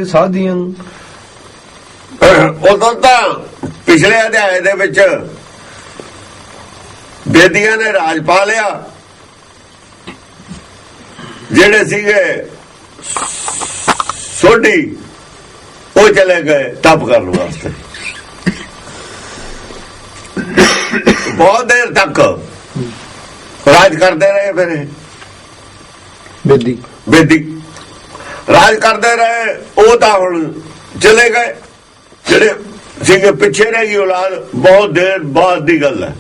ਸਾਧੀਆਂ ਉਦੋਂ ਤਾਂ ਪਿਛਲੇ ਅਧਿਆਏ ਦੇ ਵਿੱਚ ਬੇਦੀਆਂ ਨੇ ਰਾਜ ਪਾ ਲਿਆ, ਜਿਹੜੇ ਸੀਗੇ ਸੋਢੀ ਉਹ ਚਲੇ ਗਏ ਤਪ ਕਰਨ ਵਾਸਤੇ। ਬਹੁਤ ਦੇਰ ਤੱਕ ਰਾਜ ਕਰਦੇ ਰਹੇ, ਫਿਰ ਬੇਦੀ ਰਾਜ ਕਰਦੇ ਰਹੇ। ਉਹ ਤਾਂ ਹੁਣ ਚਲੇ ਗਏ, ਜਿਹੜੇ ਸੀਗੇ ਪਿੱਛੇ ਰਹਿ ਗਈ ਔਲਾਦ। ਬਹੁਤ ਦੇਰ ਬਾਅਦ ਦੀ ਗੱਲ ਹੈ,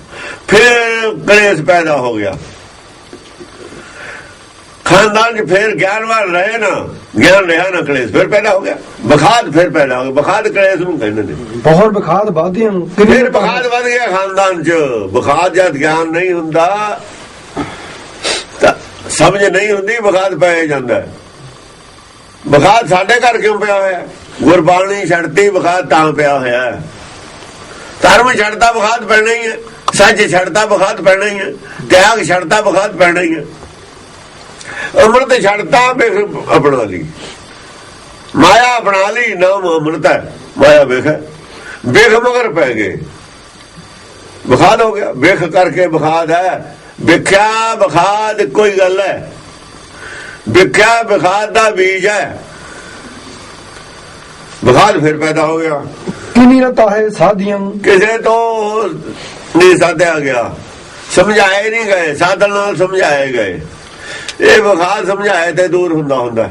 ਫਿਰ ਕਲੇਸ਼ ਪੈਦਾ ਹੋ ਗਿਆ ਖਾਨਦਾਨ ਚ। ਫਿਰ ਗਿਆਨਵਾਨ ਰਹੇ ਨਾ, ਗਿਆਨ ਰਿਹਾ ਨਾ, ਕਲੇਸ਼ ਫਿਰ ਪੈਦਾ ਹੋ ਗਿਆ। ਬਖਾਦ ਫਿਰ ਪੈਦਾ ਹੋ ਗਿਆ। ਬਖਾਦ ਕਲੇਸ਼ ਨੂੰ ਕਹਿੰਦੇ ਨੇ। ਬਹੁਤ ਬਖਾਦ ਵਧਿਆ, ਫਿਰ ਬਖਾਦ ਵਧ ਗਿਆ ਖਾਨਦਾਨ ਚ। ਬਖਾਦ ਜਦ ਗਿਆਨ ਨਹੀਂ ਹੁੰਦਾ ਤਾਂ ਸਮਝ ਨਹੀਂ ਹੁੰਦੀ, ਬਖਾਦ ਪੈ ਜਾਂਦਾ। ਬਖਾਦ ਸਾਡੇ ਘਰ ਕਿਉਂ ਪਿਆ ਹੋਇਆ? ਗੁਰਬਾਣੀ ਛੱਡਤੀ, ਬਖਾਦ ਤਾਂ ਪਿਆ ਹੋਇਆ। ਧਰਮ ਛੱਡਦਾ, ਬਖਾਦ ਪੈਣਾ ਹੀ ਹੈ। ਸੱਚ ਛੱਡਦਾ, ਬਖਾਦ ਪੈਣਾ ਹੀ ਹੈ। ਤਿਆਗ ਛੱਡਦਾ, ਬਖਾਦ ਪੈਣਾ ਹੀ ਹੈ। ਅੰਮ੍ਰਿਤ ਛੱਡਤਾ, ਵੇਖ ਆਪਣਾ ਲਈ। ਮਾਇਆ ਆਪਣਾ ਲਈ, ਨਾਮ ਅੰਮ੍ਰਿਤ ਹੈ। ਮਾਇਆ ਵੇਖ ਵੇਖ ਮਗਰ ਪੈ ਗਏ, ਬਖਾਦ ਹੋ ਗਿਆ। ਵੇਖ ਕਰਕੇ ਬਖਾਦ ਹੈ। ਵੇਖਿਆ ਬਖਾਦ ਕੋਈ ਗੱਲ ਹੈ। ਵੇਖਿਆ ਬਖਾਦ ਦਾ ਬੀਜ ਹੈ। ਬਖਾਦ ਫਿਰ ਪੈਦਾ ਹੋ ਗਿਆ। ਕਿਨੀ ਰਤਾ ਹੈ ਸਾਧੀਆਂ, ਕਿਸੇ ਤੋਂ ਨਹੀਂ ਸਾਧਿਆ ਗਿਆ, ਸਮਝਾਏ ਨਹੀਂ ਗਏ, ਸਾਧਨ ਨਾਲ ਸਮਝਾਏ ਗਏ। ਇਹ ਬਖਾਦ ਸਮਝਾਏ ਤੇ ਦੂਰ ਹੁੰਦਾ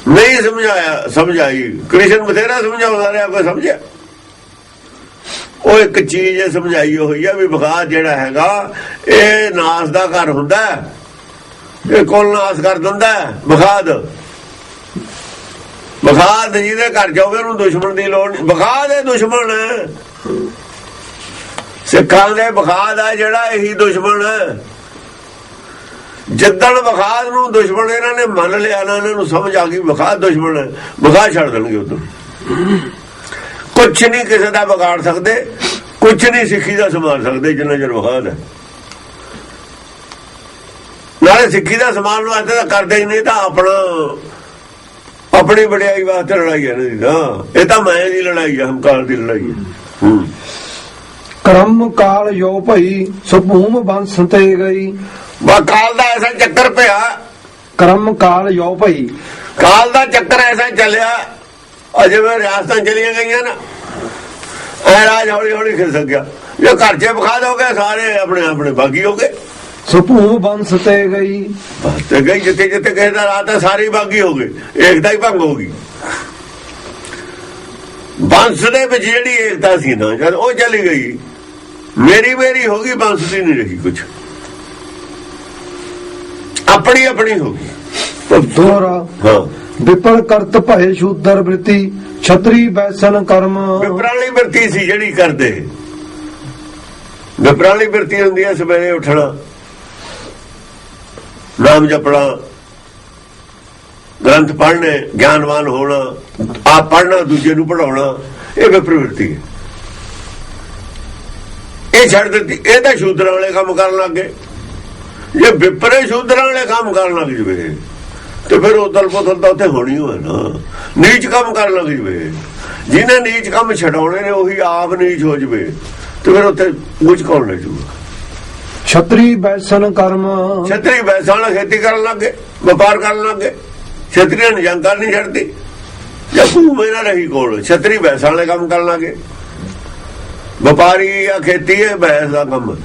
ਨਹੀਂ ਸਮਝਾਇਆ, ਸਮਝਾਈ ਕ੍ਰਿਸ਼ਨ ਬਥੇਰਾ ਸਮਝਾਉਂਦਾ ਰਿਹਾ, ਕੋਈ ਸਮਝਿਆ? ਉਹ ਇੱਕ ਚੀਜ਼ ਸਮਝਾਈ ਹੋਈ ਆ ਵੀ ਬਖਾਦ ਜਿਹੜਾ ਹੈਗਾ ਇਹ ਨਾਸ ਦਾ ਘਰ ਹੁੰਦਾ, ਇਹ ਕੋਲ ਨਾਸ ਕਰ ਦਿੰਦਾ। ਬਖਾਦ ਜਿਹਦੇ ਘਰ ਜਾਓਗੇ ਉਹਨੂੰ ਦੁਸ਼ਮਣ ਦੀ ਲੋੜ ਨਹੀਂ। ਬਖਾਦ ਇਹ ਦੁਸ਼ਮਣ ਹੈ, ਸਿੱਖਾਂ ਦੇ ਬਖਾਦ ਆ ਜਿਹੜਾ, ਇਹੀ ਦੁਸ਼ਮਣ ਹੈ। ਜਿੱਦਣ ਬਖਾਦ ਨੂੰ ਦੁਸ਼ਮਣ ਇਹਨਾਂ ਨੇ ਮੰਨ ਲਿਆ ਨਾ, ਇਹਨਾਂ ਨੂੰ ਸਮਝ ਆ ਗਈ ਬਖਾਦ ਦੁਸ਼ਮਣ ਹੈ, ਬਖਾਦ ਛੱਡ ਦੇਣਗੇ। ਉਦੋਂ ਕੁਛ ਨਹੀਂ ਕਿਸੇ ਦਾ ਵਿਗਾੜ ਸਕਦੇ, ਕੁਛ ਨਹੀਂ ਸਿੱਖੀ ਦਾ ਸੰਭਾਲ ਸਕਦੇ ਜਿੰਨਾ ਚਿਰ ਬਖਾਦ ਹੈ। ਨਾਲੇ ਸਿੱਖੀ ਦਾ ਸੰਭਾਲਣ ਵਾਸਤੇ ਤਾਂ ਕਰਦੇ ਹੀ ਨਹੀਂ, ਤਾਂ ਆਪਣੀ ਵਡਿਆਈ ਵਾਸਤੇ ਲੜਾਈ ਹੈ ਨਾ। ਇਹ ਤਾਂ ਮੈਂ ਦੀ ਲੜਾਈ ਹੈ, ਹੰਕਾਰ ਦੀ ਲੜਾਈ ਹੈ। ਕਰਮ ਕਾਲ ਜੋ ਭਈ ਸੁਭੂਮ ਬੰਸ ਤੇ ਗਈ। ਕਾਲ ਦਾ ਐਸਾ ਚੱਕਰ ਪਿਆ, ਕਰਮ ਕਾਲ ਜੋ ਭਈ, ਕਾਲ ਦਾ ਚੱਕਰ ਐਸਾ ਚੱਲਿਆ। ਅਜੇ ਮੈਂ ਰਿਆਸਤਾਂ ਚਲੀਆਂ ਗਈਆਂ ਨਾ, ਐ ਰਾਜ ਹੌਲੀ ਹੌਲੀ ਖਿਸਕ ਗਿਆ। ਜੋ ਘਰ 'ਚ ਬਖਾਦ ਹੋ ਗਏ, ਸਾਰੇ ਆਪਣੇ ਆਪਣੇ ਬਾਗੀ ਹੋ ਗਏ। ਸੁਭੂਮ ਬੰਸ ਤੇ ਗਈ, ਤੇ ਗਈ ਜਿੱਥੇ ਜਿੱਥੇ ਕਿਸੇ ਦਾ ਰਾਤ ਹੈ, ਸਾਰੇ ਬਾਗੀ ਹੋ ਗਏ। ਏਕਤਾ ਹੀ ਭੰਗ ਹੋ ਗਈ। ਬੰਸ ਦੇ ਵਿੱਚ ਜਿਹੜੀ ਏਕਤਾ ਸੀ ਨਾ, ਜਦ ਉਹ ਚਲੀ ਗਈ, ਮੇਰੀ ਹੋ ਗਈ, ਬੰਸ ਦੀ ਨਹੀਂ ਰਹੀ ਕੁਛ, ਆਪਣੀ ਹੋ ਗਈ। ਦੋਹਰਾ ਹਾਂ, ਵਿਪਲ ਕਰਤ ਭਏ ਸ਼ੂਦਰ ਬ੍ਰਿਤੀ ਛਤਰੀ ਬੈਸਨ ਕਰਮ। ਵਿਪਰਾਲੀ ਬਿਰਤੀ ਸੀ ਜਿਹੜੀ ਕਰਦੇ। ਵਿਪਰਾਲੀ ਬਿਰਤੀ ਹੁੰਦੀ ਹੈ ਸਵੇਰੇ ਉੱਠਣਾ, ਨਾਮ ਜਪਣਾ, ਗ੍ਰੰਥ ਪੜ੍ਹਨੇ, ਗਿਆਨਵਾਨ ਹੋਣਾ, ਆਪ ਪੜ੍ਹਨਾ, ਦੂਜੇ ਨੂੰ ਪੜ੍ਹਾਉਣਾ। ਇਹ ਵਿਪਰਵਿਰਤੀ ਹੈ। ਇਹ ਛੱਡ ਦਿੱਤੀ, ਇਹ ਤਾਂ ਸ਼ੂਦਰਾਂ ਵਾਲੇ ਕੰਮ ਕਰਨ ਲੱਗ ਗਏ। ਜੇ ਵਿਪਰੇ ਸ਼ੂਦਰਾਂ ਵਾਲੇ ਕੰਮ ਕਰਨ ਲੱਗ ਜਵੇ ਤੇ ਫਿਰ ਉਹ ਦਲਪੋਦਲ ਤਾਂ ਉੱਥੇ ਹੋਣੀ ਹੋਏ ਨਾ। ਨੀਚ ਕੰਮ ਕਰਨ ਲੱਗ ਜਵੇ, ਜਿਹਨੇ ਨੀਚ ਕੰਮ ਛਡਾਉਣੇ ਨੇ ਉਹੀ ਆਪ ਨੀਚ ਹੋ ਜਵੇ, ਤੇ ਫਿਰ ਉੱਥੇ ਕੁਝ ਕੌਣ ਲੈ ਜੂਗਾ? ਛਤਰੀ ਬੈਸਨ ਕਰਮ, ਛਤਰੀ ਬੈਸਾਂ ਖੇਤੀ ਕਰਨ ਲੱਗੇ, ਵਪਾਰ ਕਰਨ ਲੱਗੇ। ਛਤਰੀਆਂ ਨੇ ਜੰਗ ਨਹੀਂ ਛੱਡਦੀ, ਜਾਂ ਘੂਮੇ ਨਾ ਰਹੀ ਕੋਲ। ਛਤਰੀ ਬੈਸਾਂ ਵਾਲੇ ਕੰਮ ਕਰਨ ਲੱਗੇ। ਵਪਾਰੀ ਆ ਖੇਤੀ ਹੈ, ਬੈਸ ਦਾ ਕੰਮ।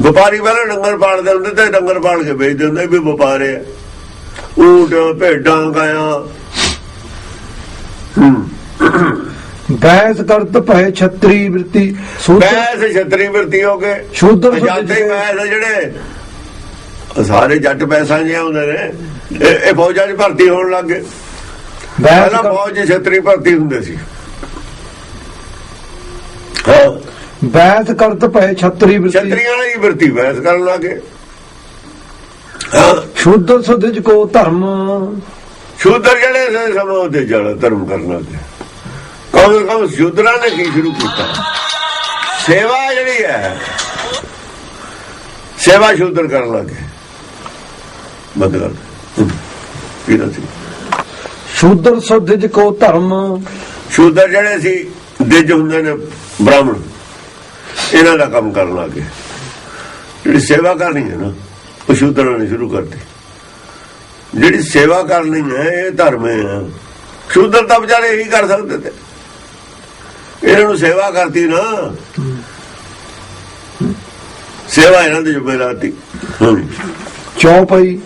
ਵਪਾਰੀ ਪਹਿਲਾਂ ਡੰਗਰ ਪਾਲਦੇ ਹੁੰਦੇ ਤੇ ਡੰਗਰ ਪਾਲ ਕੇ ਵੇਚਦੇ ਹੁੰਦੇ ਵੀ ਵਪਾਰ ਹੈ। ਊਂਟ, ਭੇਡਾਂ, ਗਾਇਆਂ। ਬੈਸ ਕਰਤ ਭਏ ਛਤਰੀ ਬ੍ਰਿਤੀ, ਬੈਸ ਛਤਰੀ ਬ੍ਰਿਤੀ ਹੋ ਕੇ ਸ਼ੂਦਰ ਬੈਸ ਜਿਹੜੇ ਸਾਰੇ ਜੱਟ ਪੈਸਾ ਜਿਹੇ ਹੁੰਦੇ ਨੇ, ਇਹ ਫੌਜਾਂ 'ਚ ਭਰਤੀ ਹੋਣ ਲੱਗ ਗਏ। ਪਹਿਲਾਂ ਫੌਜ 'ਚ ਛਤਰੀ ਭਰਤੀ ਹੁੰਦੇ ਸੀ। ਬੈਸ ਕਰਤ ਭਏ ਛਤਰੀ ਬ੍ਰਿਤੀ, ਛਤਰੀਆਂ ਵਾਲੀ ਬਿਰਤੀ ਬੈਸ ਕਰਨ ਲੱਗੇ। ਸ਼ੂਦਰ ਸੁਦਿਜ ਕੋ ਧਰਮ, ਸ਼ੂਦਰ ਜਿਹੜੇ ਸਮਾਂ ਦੇ ਜੜਾ ਧਰਮ ਕਰਨ ਲੱਗੇ। ਕੌਮ ਸ਼ੂਦਰਾਂ ਨੇ ਕੀ ਸ਼ੁਰੂ ਕੀਤਾ? ਸੇਵਾ ਜਿਹੜੀ ਹੈ, ਸੇਵਾ ਸ਼ੂਦਰ ਕਰਨ ਲੱਗੇ। ਬੰਦ ਕਰ ਕੀ ਸੀ ਸ਼ੂਦਰ ਸੋ ਦਿਜ ਕੋ ਧਰਮ। ਸ਼ੂਦਰ ਜਿਹੜੇ ਸੀ ਦਿਜ ਹੁੰਦੇ ਨੇ ਬ੍ਰਾਹਮਣ, ਇਹਨਾਂ ਦਾ ਕੰਮ ਕਰਨ ਲੱਗੇ। ਜਿਹੜੀ ਸੇਵਾ ਕਰਨੀ ਹੈ ਨਾ ਉਹ ਸ਼ੂਦਰਾਂ ਨੇ ਸ਼ੁਰੂ ਕਰਤੀ। ਜਿਹੜੀ ਸੇਵਾ ਕਰਨੀ ਹੈ ਇਹ ਧਰਮ ਹੈ। ਸ਼ੂਦਰ ਤਾਂ ਵਿਚਾਰੇ ਇਹੀ ਕਰ ਸਕਦੇ ਤੇ, ਇਹਨਾਂ ਨੂੰ ਸੇਵਾ ਕਰਤੀ ਨਾ, ਸੇਵਾ ਇਹਨਾਂ ਦੀ ਜ਼ਿੰਮੇਵਾਰੀ। ਚੌਪਈ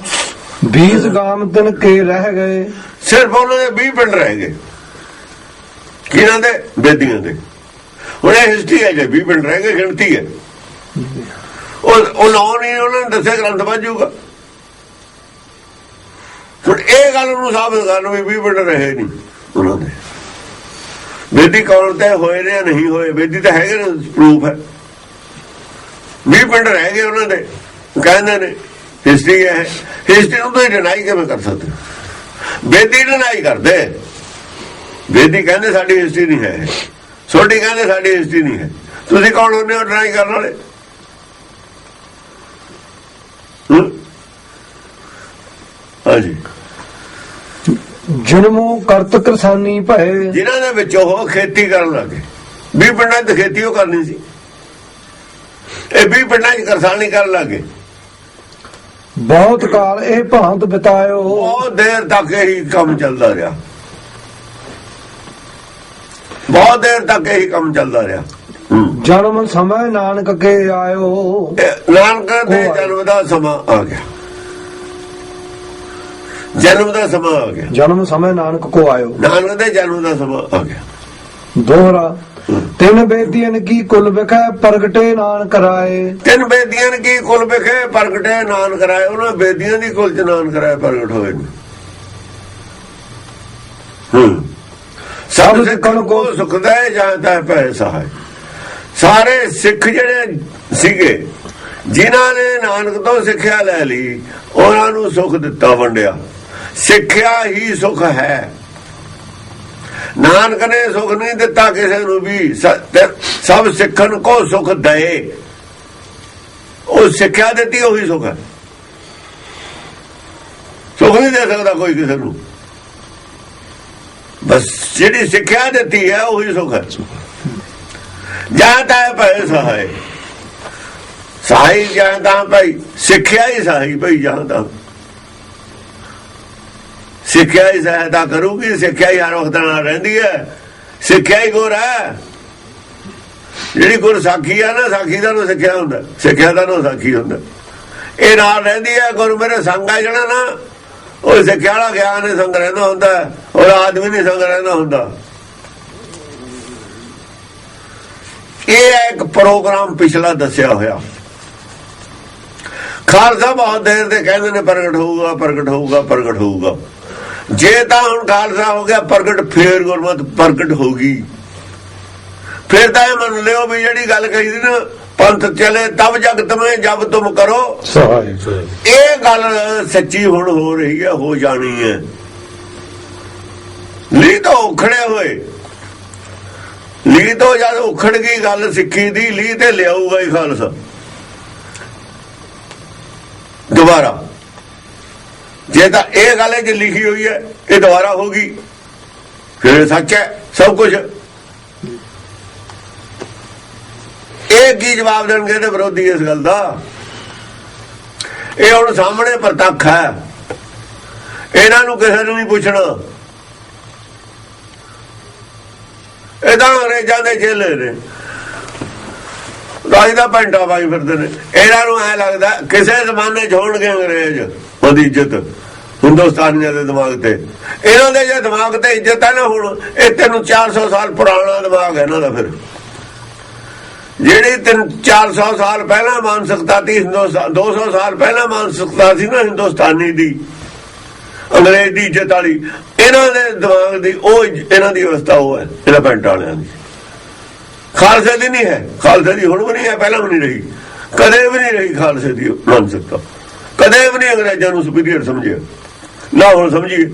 20 ਗਾਮ ਦਿਨ ਕੇ ਰਹਿ ਗਏ। ਸਿਰਫ ਉਹਨਾਂ ਦੇ 20 ਪਿੰਡ ਰਹਿ ਗਏ। ਕਿਹਨਾਂ ਦੇ? ਬੇਦੀਆਂ ਦੇ। ਹੁਣ ਇਹ ਹਿਸਟਰੀ ਹੈ ਜੇ 20 ਪਿੰਡ ਰਹਿ ਗਏ, ਗਿਣਤੀ ਹੈ। ਉਹ ਨਾਂ ਨਹੀਂ ਉਹਨਾਂ ਨੇ ਦੱਸਿਆ, ਗ੍ਰੰਥ ਬਾਜੂਗਾ। ਹੁਣ ਇਹ ਗੱਲ ਨੂੰ ਸਾਬਤ ਕਰਨ ਵੀ 20 ਪਿੰਡ ਰਹੇ ਨਹੀਂ ਉਹਨਾਂ ਦੇ। ਬੇਦੀ ਕੌਣ ਤੇ ਹੋਏ ਨੇ ਨਹੀਂ ਹੋਏ, ਬੇਦੀ ਤਾਂ ਹੈਗੇ ਨੇ, ਪ੍ਰੂਫ ਹੈ। 20 ਪਿੰਡ ਰਹਿ ਗਏ ਉਹਨਾਂ ਦੇ, ਕਹਿੰਦੇ ਨੇ ਹਿਸਟਰੀ ਹੈ। ਹਿਸਟਰੀ ਨੂੰ ਤੁਸੀਂ ਡਿਨਾਈ ਕਿਵੇਂ ਕਰ ਸਕਦੇ? ਬੇਦੀ ਡਿਨਾਈ ਕਰਦੇ। ਬੇਦੀ ਕਹਿੰਦੇ ਸਾਡੀ ਹਿਸਟਰੀ ਨਹੀਂ ਹੈ, ਛੋਟੀ ਕਹਿੰਦੇ ਸਾਡੀ ਹਿਸਟਰੀ ਨਹੀਂ ਹੈ। ਤੁਸੀਂ ਕੌਣ ਹੁੰਦੇ ਹੋ ਡਿਨਾਈ ਕਰਨ ਵਾਲੇ? ਹਾਂਜੀ। ਜਨਮੋਂ ਕਰਤ ਕਿਰਸਾਨੀ ਭਏ। ਜਿਨ੍ਹਾਂ ਦੇ ਵਿੱਚ ਉਹ ਖੇਤੀ ਕਰਨ ਲੱਗੇ। 20 ਪਿੰਡਾਂ 'ਚ ਖੇਤੀ ਉਹ ਕਰਨੀ ਸੀ, ਇਹ 20 ਪਿੰਡਾਂ 'ਚ ਕਿਰਸਾਨੀ ਕਰਨ ਲੱਗੇ। ਬਹੁਤ ਕਾਲ ਇਹ ਭਾਂਤ ਬਿਤਾਇਓ। ਬਹੁਤ ਦੇਰ ਤੱਕ ਇਹੀ ਕੰਮ ਚੱਲਦਾ ਰਿਹਾ, ਬਹੁਤ ਦੇਰ ਤੱਕ ਇਹੀ ਕੰਮ ਚੱਲਦਾ ਰਿਹਾ। ਜਨਮ ਸਮੇਂ ਨਾਨਕ ਕੇ ਆਇਓ। ਨਾਨਕ ਦੇ ਜਨਮ ਦਾ ਸਮਾਂ ਆ ਗਿਆ। ਜਨਮ ਦਾ ਸਮਾਂ ਆ ਗਿਆ। ਜਨਮ ਸਮੇਂ ਨਾਨਕ ਕੋ ਆਇਓ। ਨਾਨਕ ਦੇ ਜਨਮ ਦਾ ਸਮਾਂ ਆ ਗਿਆ। ਦੋਹਰਾ ਤਿੰਨ ਬੇਦੀਆਂ ਕੀ ਕੁਲ ਵਿਖੇ ਪ੍ਰਗਟੇ ਨਾਨਕ ਰਾਏ। ਤਿੰਨ ਬੇਦੀਆਂ ਕੀ ਕੁਲ ਵਿਖੇ ਪ੍ਰਗਟੇ ਨਾਨਕ ਰਾਏ। ਉਹਨਾਂ ਬੇਦੀਆਂ ਦੀ ਕੁਲ ਚ ਨਾਨਕ ਰਾਏ ਪ੍ਰਗਟ ਹੋਏ ਨੇ। ਸਭ ਸਿੱਖਣ ਕੋ ਸੁਖਦਾ ਜਾਂਦਾ ਪੈ ਸਹਾਇ। ਸਾਰੇ ਸਿੱਖ ਜਿਹੜੇ ਸੀਗੇ ਜਿਨ੍ਹਾਂ ਨੇ ਨਾਨਕ ਤੋਂ ਸਿੱਖਿਆ ਲੈ ਲਈ, ਉਹਨਾਂ ਨੂੰ ਸੁਖ ਦਿੱਤਾ, ਵੰਡਿਆ। ਸਿੱਖਿਆ ਹੀ ਸੁਖ ਹੈ। ਨਾਨਕ ਨੇ ਸੁਖ ਨਹੀਂ ਦਿੱਤਾ ਕਿਸੇ ਨੂੰ ਵੀ। ਸਭ ਸਿੱਖਣ ਕੋ ਸੁਖ ਦਏ। ਉਹ ਸਿੱਖਿਆ ਦਿੱਤੀ ਉਹੀ ਸੁਖ ਹੈ। ਸੁਖ ਨਹੀਂ ਦੇ ਸਕਦਾ ਕੋਈ ਕਿਸੇ ਨੂੰ। ਬਸ ਜਿਹੜੀ ਸਿੱਖਿਆ ਦਿੱਤੀ ਹੈ ਉਹੀ ਸੁਖ ਹੈ। ਜਾਂ ਤਾਂ ਭਾਈ ਸਹਾਈ, ਸਹਾਈ ਜਾਂ ਤਾਂ ਭਾਈ ਸਿੱਖਿਆ ਹੀ ਸਹਾਈ ਭਾਈ। ਜਾਂ ਤਾਂ ਸਿੱਖਿਆ ਹੀ ਸਹਾਇਤਾ ਕਰੂਗੀ। ਸਿੱਖਿਆ ਹੀ ਹਰ ਵਕਤ ਨਾਲ ਰਹਿੰਦੀ ਹੈ। ਸਿੱਖਿਆ ਹੀ ਗੁਰ ਹੈ। ਜਿਹੜੀ ਗੁਰ ਸਾਖੀ ਆ ਨਾ, ਸਾਖੀ ਦਾ ਨੂੰ ਸਿੱਖਿਆ ਹੁੰਦਾ, ਸਿੱਖਿਆ ਦਾ ਨੂੰ ਸਾਖੀ ਹੁੰਦਾ। ਇਹ ਨਾਲ ਰਹਿੰਦੀ ਹੈ। ਗੁਰ ਮੇਰੇ ਸੰਗ ਆ ਜਿਹੜਾ ਨਾ, ਉਹ ਸਿੱਖਿਆ ਵਾਲਾ ਗਿਆਨ ਹੀ ਸੰਗ ਰਹਿੰਦਾ ਹੁੰਦਾ, ਔਰ ਆਦਮੀ ਨਹੀਂ ਸੰਗ ਰਹਿੰਦਾ ਹੁੰਦਾ। ਇਹ ਇੱਕ ਪ੍ਰੋਗਰਾਮ ਪਿਛਲਾ ਦੱਸਿਆ ਹੋਇਆ। ਖਾਲਸਾ ਬਹੁਤ ਦੇਰ ਦੇ ਕਹਿੰਦੇ ਨੇ ਪ੍ਰਗਟ ਹੋਊਗਾ, ਪ੍ਰਗਟ ਹੋਊਗਾ, ਪ੍ਰਗਟ ਹੋਊਗਾ। ਜੇ ਤਾਂ ਹੁਣ ਖਾਲਸਾ ਹੋ ਗਿਆ ਪ੍ਰਗਟ, ਫੇਰ ਗੁਰਮਤਿ ਪ੍ਰਗਟ ਹੋਗੀ। ਫਿਰ ਤਾਂ ਇਹ ਮੰਨ ਲਿਓ ਵੀ ਜਿਹੜੀ ਗੱਲ ਕਹੀ ਸੀ ਨਾ, ਪੰਥ ਚਲੇ ਤਬ ਜਗਤ ਮੇਂ ਜਬ ਤੁਮ ਕਰੋ ਸਹਾਇ। ਇਹ ਗੱਲ ਸੱਚੀ ਹੁਣ ਹੋ ਰਹੀ ਹੈ, ਹੋ ਜਾਣੀ ਹੈ। ਲੀ ਤਾਂ ਉਖੜੇ ਹੋਏ, ਲੀ ਤੋਂ ਜਦ ਉਖੜ ਗਈ ਗੱਲ ਸਿੱਖੀ ਦੀ, ਲੀ ਤੇ ਲਿਆਊਗਾ ਹੀ ਖਾਲਸਾ ਦੁਬਾਰਾ। ਜੇ ਤਾਂ ਇਹ ਗੱਲ ਜੇ ਲਿਖੀ ਹੋਈ ਹੈ ਇਹ ਦੁਬਾਰਾ ਹੋਗੀ, ਫਿਰ ਸੱਚ ਹੈ ਸਭ ਕੁਝ। ਇਹ ਕੀ ਜਵਾਬ ਦੇਣਗੇ ਇਹਦੇ ਵਿਰੋਧੀ ਇਸ ਗੱਲ ਦਾ? ਇਹ ਹੁਣ ਸਾਹਮਣੇ ਪ੍ਰਤੱਖ ਹੈ, ਇਹਨਾਂ ਨੂੰ ਕਿਸੇ ਨੂੰ ਨਹੀਂ ਪੁੱਛਣਾ। ਇਹ ਤਾਂ ਅੰਗਰੇਜ਼ਾਂ ਦੇ ਚੇਲੇ ਨੇ, ਰਾਜ ਦਾ ਪੈਂਟਾ ਪਾਈ ਫਿਰਦੇ ਨੇ। ਇਹਨਾਂ ਨੂੰ ਐ ਲੱਗਦਾ ਕਿਸੇ ਜ਼ਮਾਨੇ 'ਚ ਹੋਣਗੇ ਅੰਗਰੇਜ਼, ਉਹਦੀ ਇੱਜ਼ਤ ਹਿੰਦੁਸਤਾਨੀਆਂ ਦੇ ਦਿਮਾਗ ਤੇ। ਇਹਨਾਂ ਦੇ ਜੇ ਦਿਮਾਗ ਤੇ ਇੱਜ਼ਤ ਹੈ ਨਾ, ਹੁਣ ਇਹ 300-400 ਸਾਲ ਪੁਰਾਣਾ ਦਿਮਾਗ ਹੈ ਇਹਨਾਂ ਦਾ। ਫਿਰ ਜਿਹੜੀ 300-400 ਸਾਲ ਪਹਿਲਾਂ ਮਾਨਸਿਕਤਾ ਸੀ, 200 ਸਾਲ ਪਹਿਲਾਂ ਮਾਨਸਿਕਤਾ ਸੀ ਨਾ ਹਿੰਦੁਸਤਾਨੀ ਦੀ, ਅੰਗਰੇਜ਼ ਦੀ ਇੱਜ਼ਤ ਵਾਲੀ, ਇਹਨਾਂ ਦੇ ਦਿਮਾਗ ਦੀ ਉਹ ਇਹਨਾਂ ਦੀ ਅਵਸਥਾ ਉਹ ਹੈ, ਇਹਨਾਂ ਪੈਂਟ ਵਾਲਿਆਂ ਦੀ। ਖਾਲਸੇ ਦੀ ਨਹੀਂ ਹੈ, ਖਾਲਸੇ ਦੀ ਹੁਣ ਵੀ ਨਹੀਂ ਹੈ, ਪਹਿਲਾਂ ਵੀ ਨਹੀਂ ਰਹੀ, ਕਦੇ ਵੀ ਨਹੀਂ ਰਹੀ ਖਾਲਸੇ ਦੀ ਮਾਨਸਿਕਤਾ। ਕਦੇ ਵੀ ਨਹੀਂ ਅੰਗਰੇਜ਼ਾਂ ਨੂੰ ਸੁਪੀਰੀਅਰ ਸਮਝਿਆ, ਨਾ ਹੁਣ ਸਮਝੀਏ।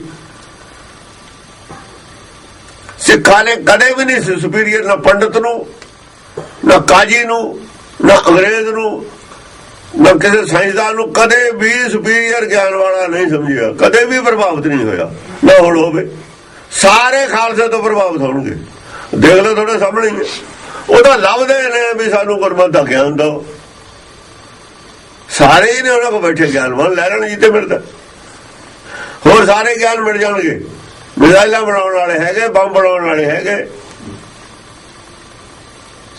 ਸਿੱਖਾਂ ਨੇ ਕਦੇ ਵੀ ਨਹੀਂ ਸੁਪੀਰੀਅਰ, ਨਾ ਪੰਡਤ ਨੂੰ, ਨਾ ਕਾਜੀ ਨੂੰ, ਨਾ ਅੰਗਰੇਜ਼ ਨੂੰ, ਨਾ ਕਿਸੇ ਸਾਇੰਸਦਾਨ ਨੂੰ ਕਦੇ ਵੀ ਸੁਪੀਰੀਅਰ ਗਿਆਨ ਵਾਲਾ ਨਹੀਂ ਸਮਝਿਆ, ਕਦੇ ਵੀ ਪ੍ਰਭਾਵਿਤ ਨਹੀਂ ਹੋਇਆ, ਨਾ ਹੁਣ ਹੋਵੇ। ਸਾਰੇ ਖਾਲਸੇ ਤੋਂ ਪ੍ਰਭਾਵਿਤ ਹੋਣਗੇ। ਦੇਖ ਲਓ ਤੁਹਾਡੇ ਸਾਹਮਣੇ ਹੀ ਹੈ। ਉਹ ਤਾਂ ਲੱਭਦੇ ਨੇ ਵੀ ਸਾਨੂੰ ਗੁਰਮਤਿ ਦਾ ਗਿਆਨ ਦਿਓ। ਸਾਰੇ ਹੀ ਨੇ ਉਹਨਾਂ ਕੋਲ ਬੈਠੇ ਗਿਆਨਵਾਨ, ਲੈ ਲੈਣ ਜਿੱਤੇ ਮਿਲਦਾ। ਹੋਰ ਸਾਰੇ ਗਿਆਨ ਮਿਲ ਜਾਣਗੇ। ਮਿਜ਼ਾਈਲਾਂ ਬਣਾਉਣ ਵਾਲੇ ਹੈਗੇ, ਬੰਬ ਬਣਾਉਣ ਵਾਲੇ ਹੈਗੇ,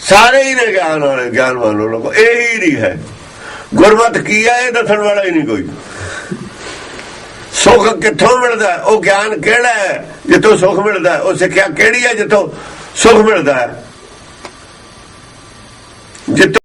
ਸਾਰੇ ਹੀ ਨੇ ਗਿਆਨ ਵਾਲੇ, ਗਿਆਨਵਾਨ ਲੋਕ। ਇਹੀ ਨਹੀਂ ਹੈ ਗੁਰਮਤਿ ਕੀ ਹੈ, ਇਹ ਦੱਸਣ ਵਾਲਾ ਹੀ ਨਹੀਂ ਕੋਈ। ਸੁੱਖ ਕਿੱਥੋਂ ਮਿਲਦਾ, ਉਹ ਗਿਆਨ ਕਿਹੜਾ ਹੈ ਜਿੱਥੋਂ ਸੁੱਖ ਮਿਲਦਾ, ਉਹ ਸਿੱਖਿਆ ਕਿਹੜੀ ਹੈ ਜਿੱਥੋਂ ਸੁੱਖ ਮਿਲਦਾ ਹੈ। ਜਿੱਥੋਂ